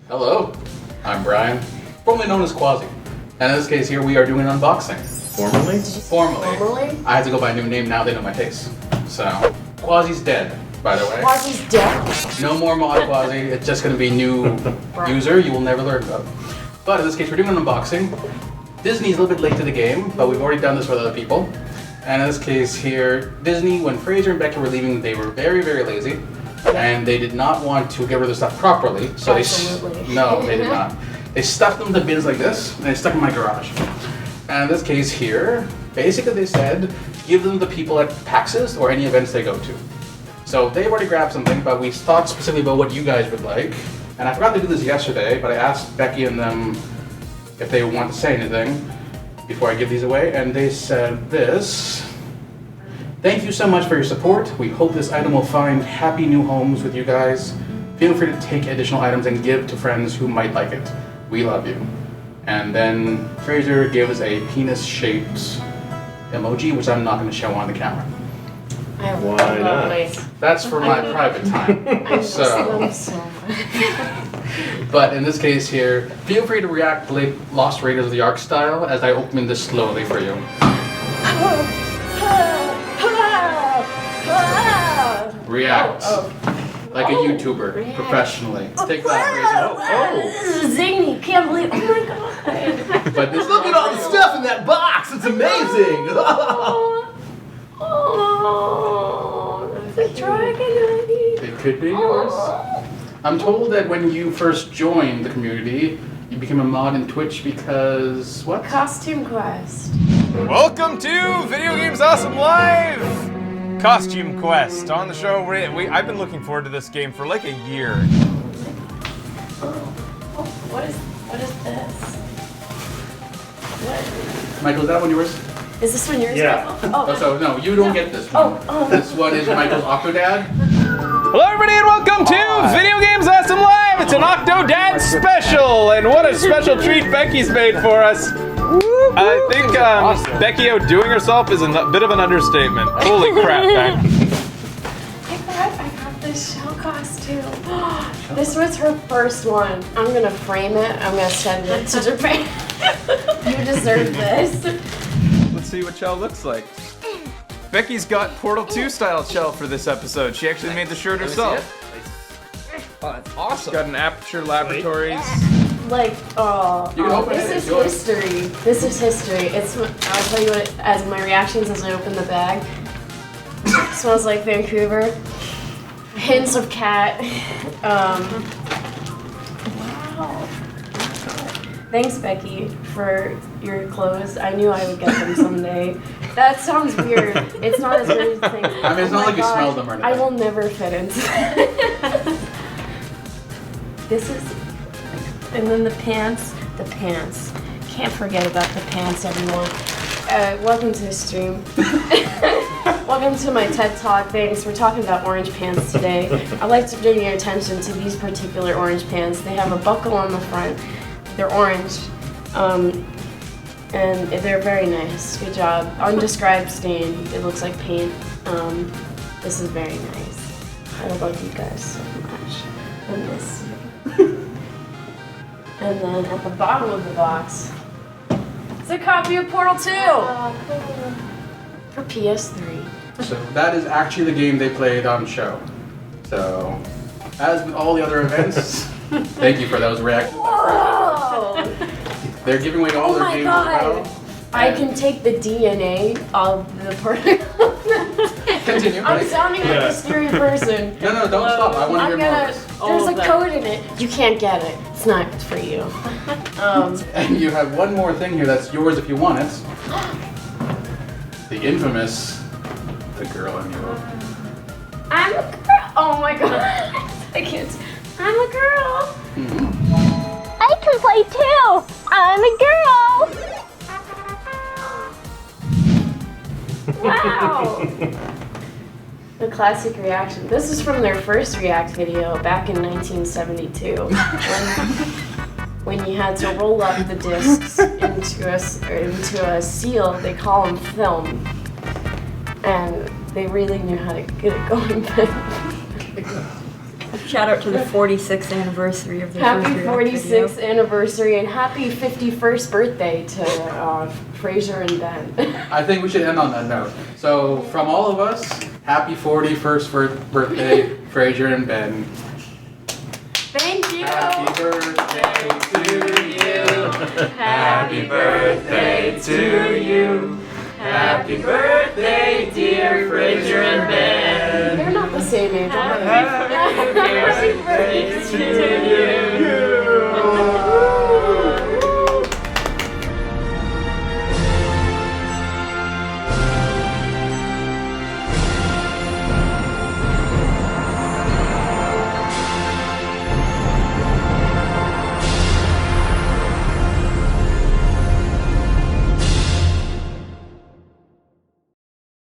Hello, I'm Brian, formerly known as Quasi. And in this case here, we are doing an unboxing. Formally? Formally. I had to go by a new name, now they know my taste. So, Quasi's dead, by the way. Quasi's dead? No more mod Quasi, it's just going to be new user you will never learn about. But in this case, we're doing an unboxing. Disney's a little bit late to the game, but we've already done this with other people. And in this case here, Disney, when Fraser and Becky were leaving, they were very, very lazy. And they did not want to get rid of the stuff properly, so no, they did not. They stuffed them in bins like this, and they stuck them in my garage. And in this case here, basically they said, give them to people at PAXes or any events they go to. So they've already grabbed something, but we thought specifically about what you guys would like. And I forgot to do this yesterday, but I asked Becky and them if they want to say anything before I give these away, and they said this. Thank you so much for your support. We hope this item will find happy new homes with you guys. Feel free to take additional items and give to friends who might like it. We love you. And then Fraser gives a penis-shaped emoji, which I'm not going to show on the camera. Why not? That's for my private time. But in this case here, feel free to react like Lost Raiders of the Ark style as I open this slowly for you. React. Like a YouTuber, professionally. Take that, Fraser. This is zing! Can't believe. Oh my god! But this, Look at all the stuff in that box! It's amazing! The dragon ID. It could be yours. I'm told that when you first joined the community, you became a mod in Twitch because what? Costume Quest. Welcome to Video Games Awesome Live! Costume Quest. On the show, I've been looking forward to this game for like a year. What is this? What? Michael, is that one yours? Is this one yours? Yeah. Oh. So no, you don't get this one. This one is Michael's Octodad. Hello everybody and welcome to Video Games Awesome Live! It's an Octodad special! And what a special treat Becky's made for us! I think Becky outdoing herself is a bit of an understatement. Holy crap, Beck. I got this shell costume. This was her first one. I'm gonna frame it. I'm gonna send it to Japan. You deserve this. Let's see what Chell looks like. Becky's got Portal 2 style Chell for this episode. She actually made the shirt herself. Oh, that's awesome. She's got an Aperture Laboratories. Like, this is history. This is history. I'll tell you what, as my reactions as I open the bag. It smells like Vancouver. Hints of cat. Wow. Thanks, Becky, for your clothes. I knew I would get them someday. That sounds weird. It's not as weird as you think. I mean, it's not like you smelled them or anything. I will never fit into This is... And then the pants. Can't forget about the pants, everyone. Welcome to the stream. Welcome to my TED Talk. Thanks. We're talking about orange pants today. I'd like to bring your attention to these particular orange pants. They have a buckle on the front. They're orange. And they're very nice. Good job. Undescribed stain. It looks like paint. This is very nice. I love you guys so much. I miss you. And then at the bottom of the box, it's a copy of Portal 2 for PS3. So that is actually the game they played on show. So, as with all the other events, thank you for those reactions. Whoa! They're giving away all their games as well. I can take the DNA of the Portal. Continue. I'm sounding like a scary person. No, don't stop. I want to hear more. There's a code in it. You can't get it. It's not for you. And you have one more thing here that's yours if you want it. The infamous, the girl in you. I'm a girl. Oh my god. I can't. I'm a girl. Mm-hmm. I can play too. I'm a girl. Wow. The classic reaction. This is from their first React video back in 1972. When you had to roll up the discs into a seal, they call them film. And they really knew how to get it going. Shout out to the 46th anniversary of the Happy first React video. 46th anniversary and happy 51st birthday to Fraser and Ben. I think we should end on that note. So, from all of us, happy 41st birthday, Fraser and Ben. Thank you. Happy birthday to you. Happy birthday to you. Happy birthday, dear Fraser and Ben. They're not the same age, are they? Happy birthday to you.